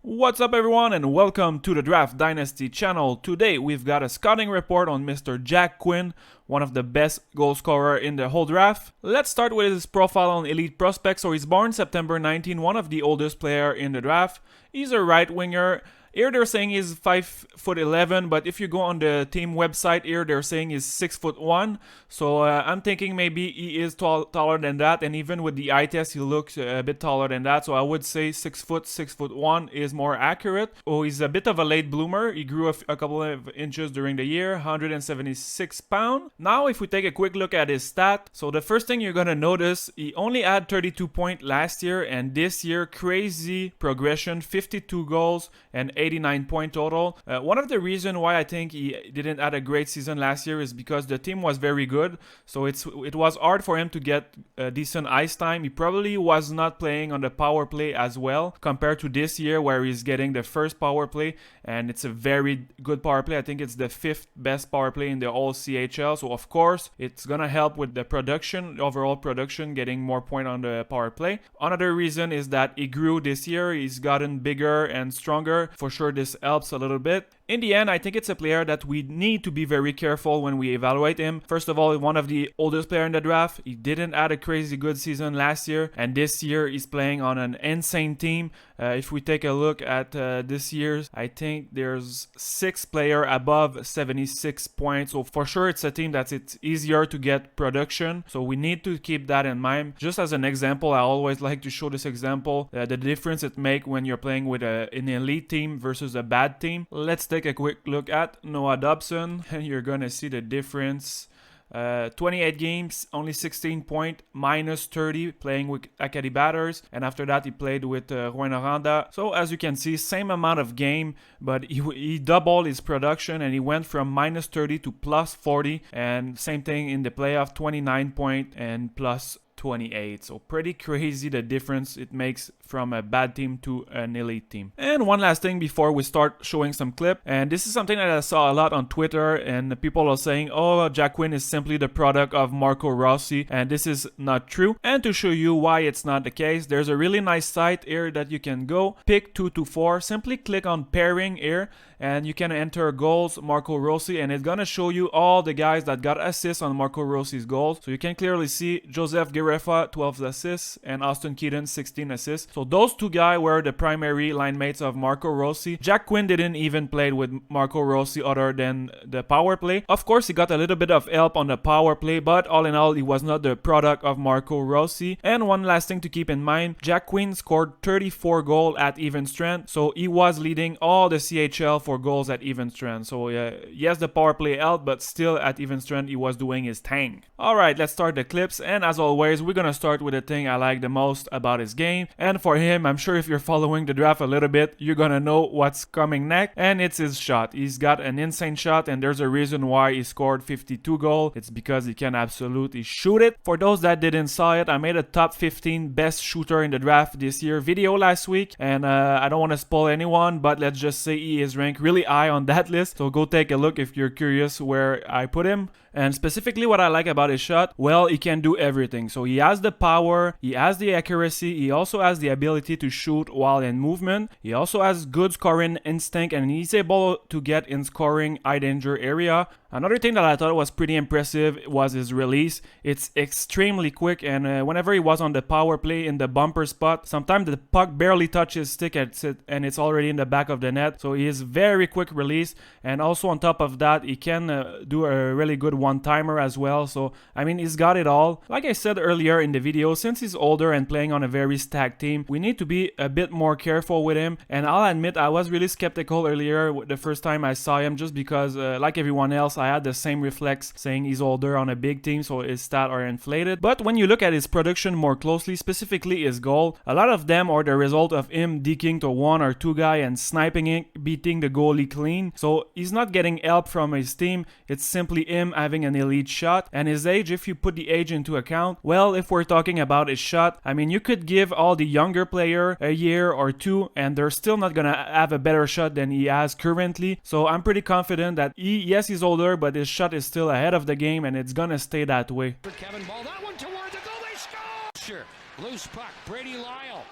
What's up everyone and welcome to the Draft Dynasty channel. Today we've got a scouting report on Mr. Jack Quinn, one of the best goal scorer in the whole draft. Let's start with his profile on Elite Prospects. So he's born September 19, one of the oldest player in the draft. He's a right winger. Here they're saying he's 5'11", but if you go on the team website here, they're saying he's 6'1". So I'm thinking maybe he is taller than that, and even with the eye test, he looks a bit taller than that. So I would say 6'1" is more accurate. Oh, he's a bit of a late bloomer. He grew a couple of inches during the year, 176 pounds. Now, if we take a quick look at his stat, so the first thing you're gonna notice, he only had 32 points last year, and this year crazy progression, 52 goals and 89 point total. One of the reasons why I think he didn't have a great season last year is because the team was very good, so it was hard for him to get decent ice time. He probably was not playing on the power play as well compared to this year where he's getting the first power play, and it's a very good power play. I think it's the 5th best power play in the whole CHL, so of course it's gonna help with the production, overall production, getting more point on the power play. Another reason is that he grew this year. He's gotten bigger and stronger. For sure this helps a little bit. In the end, I think it's a player that we need to be very careful when we evaluate him. First of all, one of the oldest players in the draft. He didn't have a crazy good season last year, and this year he's playing on an insane team. If we take a look at this year's, I think there's 6 players above 76 points. So for sure it's a team that it's easier to get production. So we need to keep that in mind. Just as an example, I always like to show this example, the difference it makes when you're playing with an elite team versus a bad team. Let's take a quick look at Noah Dobson and you're gonna see the difference. 28 games, only 16 points, minus 30, playing with Acadie batters, and after that he played with Rouyn-Noranda. So as you can see, same amount of game, but he doubled his production and he went from minus 30 to plus 40, and same thing in the playoff, 29 points and plus 28. So pretty crazy the difference it makes from a bad team to an elite team. And one last thing before we start showing some clip, and this is something that I saw a lot on Twitter, and people are saying, oh, Jack Quinn is simply the product of Marco Rossi, and this is not true. And to show you why it's not the case, there's a really nice site here that you can go, pick 224, simply click on pairing here, and you can enter goals Marco Rossi, and it's gonna show you all the guys that got assists on Marco Rossi's goals. So you can clearly see Joseph Gerefa 12 assists and Austin Keaton 16 assists. So those two guys were the primary line mates of Marco Rossi. Jack Quinn didn't even play with Marco Rossi other than the power play. Of course he got a little bit of help on the power play, but all in all he was not the product of Marco Rossi. And one last thing to keep in mind, Jack Quinn scored 34 goals at even strength, so he was leading all the CHL for goals at even strength. So yes, the power play helped, but still at even strength he was doing his thing. Alright, let's start the clips, and as always we're gonna start with the thing I like the most about his game. And for him, I'm sure if you're following the draft a little bit, you're gonna know what's coming next, and it's his shot. He's got an insane shot, and there's a reason why he scored 52 goals. It's because he can absolutely shoot it. For those that didn't saw it, I made a top 15 best shooter in the draft this year video last week, and I don't want to spoil anyone, but let's just say he is ranked really high on that list, so go take a look if you're curious where I put him. And specifically what I like about his shot, well, he can do everything. So he has the power, he has the accuracy, he also has the ability to shoot while in movement. He also has good scoring instinct, and he's able to get in scoring high danger area. Another thing that I thought was pretty impressive was his release. It's extremely quick, and whenever he was on the power play in the bumper spot, sometimes the puck barely touches his stick and it's already in the back of the net. So he is very quick release, and also on top of that, he can do a really good one-timer as well. So I mean, he's got it all. Like I said earlier in the video, since he's older and playing on a very stacked team, we need to be a bit more careful with him. And I'll admit I was really skeptical earlier the first time I saw him, just because like everyone else, I had the same reflex saying he's older on a big team, so his stats are inflated. But when you look at his production more closely, specifically his goal, a lot of them are the result of him deking to one or two guy and sniping it, beating the goalie clean. So he's not getting help from his team, it's simply him having an elite shot. And his age, if you put the age into account, well, if we're talking about his shot, I mean, you could give all the younger player a year or two and they're still not gonna have a better shot than he has currently. So I'm pretty confident that yes, he's older, but his shot is still ahead of the game, and it's gonna stay that way. Kevin Ball, that one toward the goal, they score! Sure, loose puck, Brady Lyle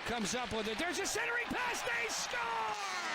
comes up with it. There's a centering pass. They score!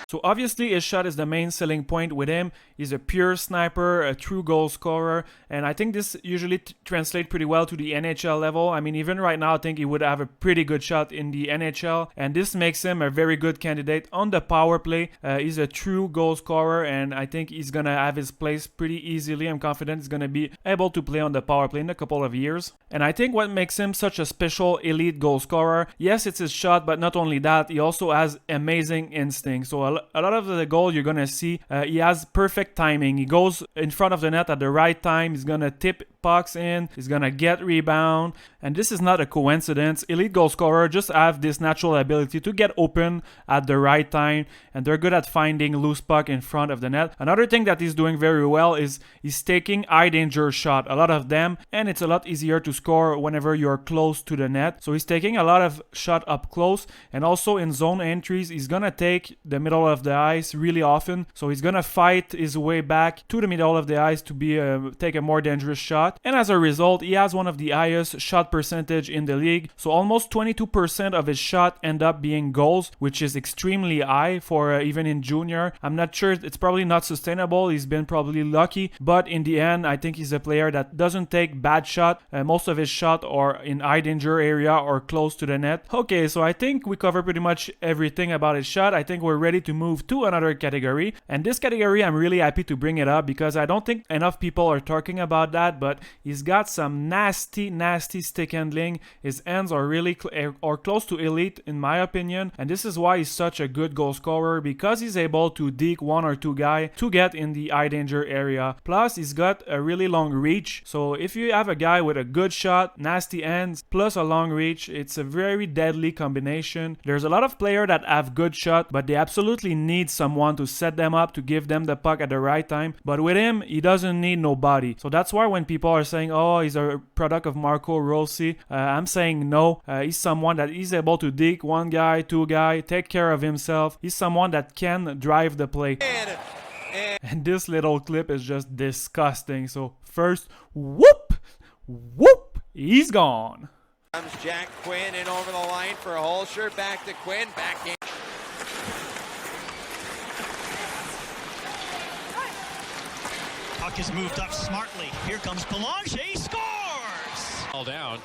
So obviously his shot is the main selling point with him. He's a pure sniper, a true goal scorer, and I think this usually translates pretty well to the NHL level. I mean, even right now I think he would have a pretty good shot in the NHL, and this makes him a very good candidate on the power play. He's a true goal scorer, and I think he's gonna have his place pretty easily. I'm confident he's gonna be able to play on the power play in a couple of years. And I think what makes him such a special elite goal scorer, yes, it's his shot, but not only that, he also has amazing instinct. So a lot of the goal you're gonna see, he has perfect timing. He goes in front of the net at the right time. He's gonna tip pucks in. He's gonna get rebound, and this is not a coincidence. Elite goal scorer just have this natural ability to get open at the right time, and they're good at finding loose puck in front of the net. Another thing that he's doing very well is he's taking high danger shot, a lot of them, and it's a lot easier to score whenever you're close to the net. So he's taking a lot of shot up close, and also in zone entries, he's gonna take the middle of the ice really often. So he's gonna fight his way back to the middle of the ice to be take a more dangerous shot. And as a result, he has one of the highest shot percentage in the league. So almost 22% of his shot end up being goals, which is extremely high for even in junior. I'm not sure, it's probably not sustainable. He's been probably lucky, but in the end, I think he's a player that doesn't take bad shot. Most of his shot are in high danger area or close to the net. Okay, so I think we covered pretty much everything about his shot. I think we're ready to move to another category. And this category, I'm really happy to bring it up because I don't think enough people are talking about that, but he's got some nasty stick handling. His hands are really or close to elite in my opinion, and this is why he's such a good goal scorer, because he's able to deke one or two guy to get in the high danger area. Plus he's got a really long reach, so if you have a guy with a good shot, nasty hands, plus a long reach, it's a very deadly combination. There's a lot of players that have good shot, but they absolutely need someone to set them up, to give them the puck at the right time. But with him, he doesn't need nobody. So that's why when people are saying, oh, he's a product of Marco Rossi, I'm saying no. He's someone that is able to deke one guy, two guy, take care of himself. He's someone that can drive the play. And this little clip is just disgusting. So first, whoop, he's gone. Comes Jack Quinn in over the line for a Holscher. Back to Quinn. Back in. Puck is moved up smartly. Here comes Belanger. He scores! All down.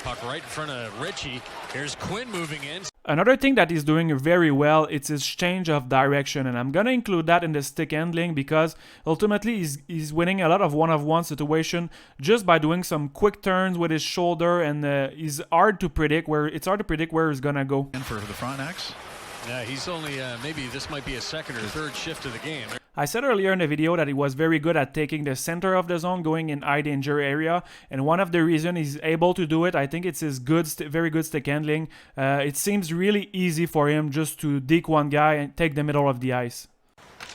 Puck right in front of Richie. Here's Quinn moving in. Another thing that he's doing very well, it's his change of direction, and I'm gonna include that in the stick handling because ultimately he's winning a lot of one-on-one situation just by doing some quick turns with his shoulder, and he's hard to predict where he's gonna go. And for the Frontenacs. Yeah, he's only maybe this might be a second or third shift of the game. I said earlier in the video that he was very good at taking the center of the zone, going in high danger area, and one of the reasons he's able to do it, I think it's his very good stick handling. It seems really easy for him just to deke one guy and take the middle of the ice.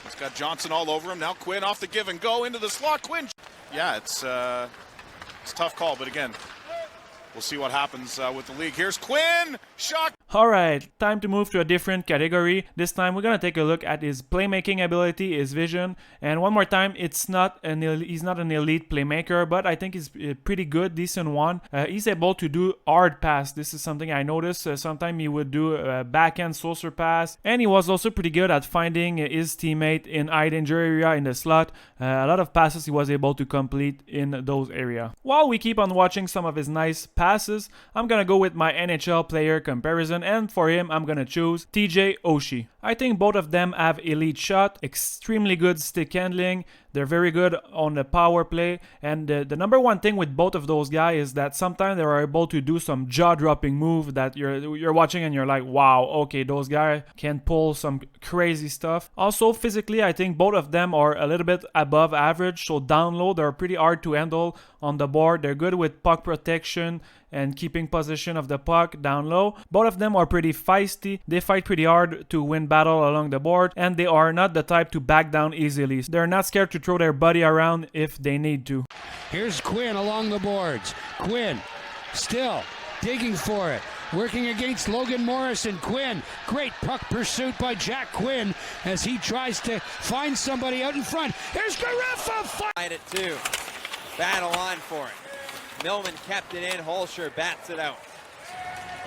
He's got Johnson all over him. Now Quinn off the give and go into the slot. Quinn. Yeah, it's a tough call, but again, we'll see what happens with the league. Here's Quinn. Shot. Alright, time to move to a different category. This time we're gonna take a look at his playmaking ability, his vision, and one more time, he's not an elite playmaker, but I think he's a pretty good, decent one. He's able to do hard pass. This is something I noticed. Sometimes he would do a backhand saucer pass, and he was also pretty good at finding his teammate in high danger area in the slot. A lot of passes he was able to complete in those areas. While we keep on watching some of his nice passes, I'm gonna go with my NHL player comparison, and for him I'm gonna choose TJ Oshie. I think both of them have elite shot, extremely good stick handling, they're very good on the power play, and the number one thing with both of those guys is that sometimes they're able to do some jaw-dropping move that you're watching and you're like, wow, okay, those guys can pull some crazy stuff. Also physically, I think both of them are a little bit above average, so down low they're pretty hard to handle on the board. They're good with puck protection and keeping possession of the puck down low. Both of them are pretty feisty. They fight pretty hard to win battle along the board, and they are not the type to back down easily. They're not scared to throw their body around if they need to. Here's Quinn along the boards. Quinn still digging for it. Working against Logan Morrison. Quinn, great puck pursuit by Jack Quinn as he tries to find somebody out in front. Here's Gariffa. Fight it too. Battle on for it. Millman kept it in. Holscher bats it out.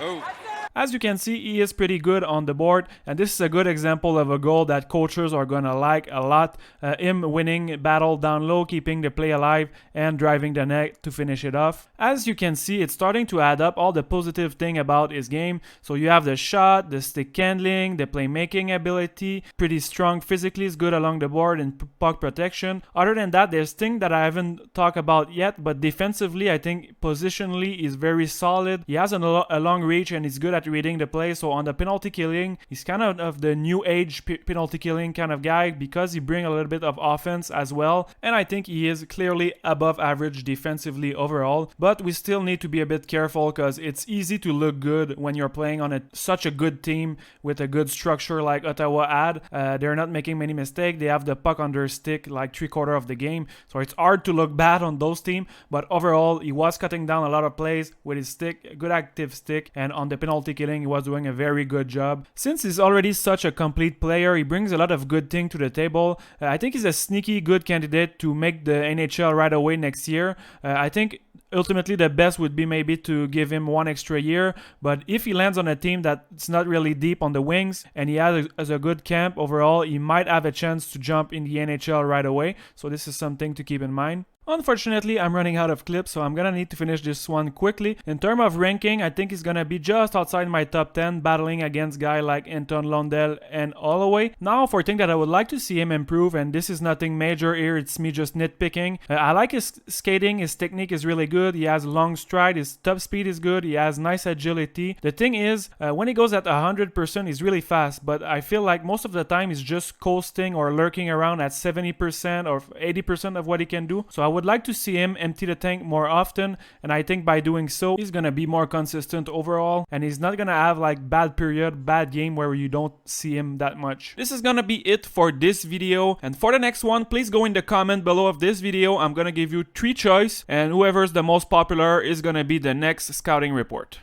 Oh. As you can see, he is pretty good on the board, and this is a good example of a goal that coaches are gonna like a lot. Him winning battle down low, keeping the play alive, and driving the net to finish it off. As you can see, it's starting to add up all the positive thing about his game. So you have the shot, the stick handling, the playmaking ability, pretty strong physically, is good along the board and puck protection. Other than that, there's things that I haven't talked about yet, but defensively, I think positionally is very solid. He has a long reach and he's good at reading the play. So on the penalty killing, he's kind of the new age penalty killing kind of guy because he brings a little bit of offense as well. And I think he is clearly above average defensively overall, but we still need to be a bit careful because it's easy to look good when you're playing on such a good team with a good structure like Ottawa had. They're not making many mistakes. They have the puck on their stick like 3/4 of the game, so it's hard to look bad on those teams. But overall, he was cutting down a lot of plays with his stick, a good active stick, and on the penalty killing, he was doing a very good job. Since he's already such a complete player, he brings a lot of good things to the table. I think he's a sneaky good candidate to make the NHL right away next year. I think ultimately the best would be maybe to give him 1 extra year, but if he lands on a team that's not really deep on the wings and he has a good camp overall, he might have a chance to jump in the NHL right away. So this is something to keep in mind. Unfortunately, I'm running out of clips, so I'm gonna need to finish this one quickly. In terms of ranking, I think he's gonna be just outside my top 10, battling against guys like Anton Lundell and Holloway. Now, for things that I would like to see him improve, and this is nothing major here, it's me just nitpicking. I like his skating, his technique is really good, he has long stride, his top speed is good, he has nice agility. The thing is, when he goes at 100%, he's really fast, but I feel like most of the time he's just coasting or lurking around at 70% or 80% of what he can do. So I would like to see him empty the tank more often, and I think by doing so he's gonna be more consistent overall, and he's not gonna have like bad game where you don't see him that much. This is gonna be it for this video, and for the next one, please go in the comment below of this video. I'm gonna give you 3 choices, and whoever's the most popular is gonna be the next scouting report.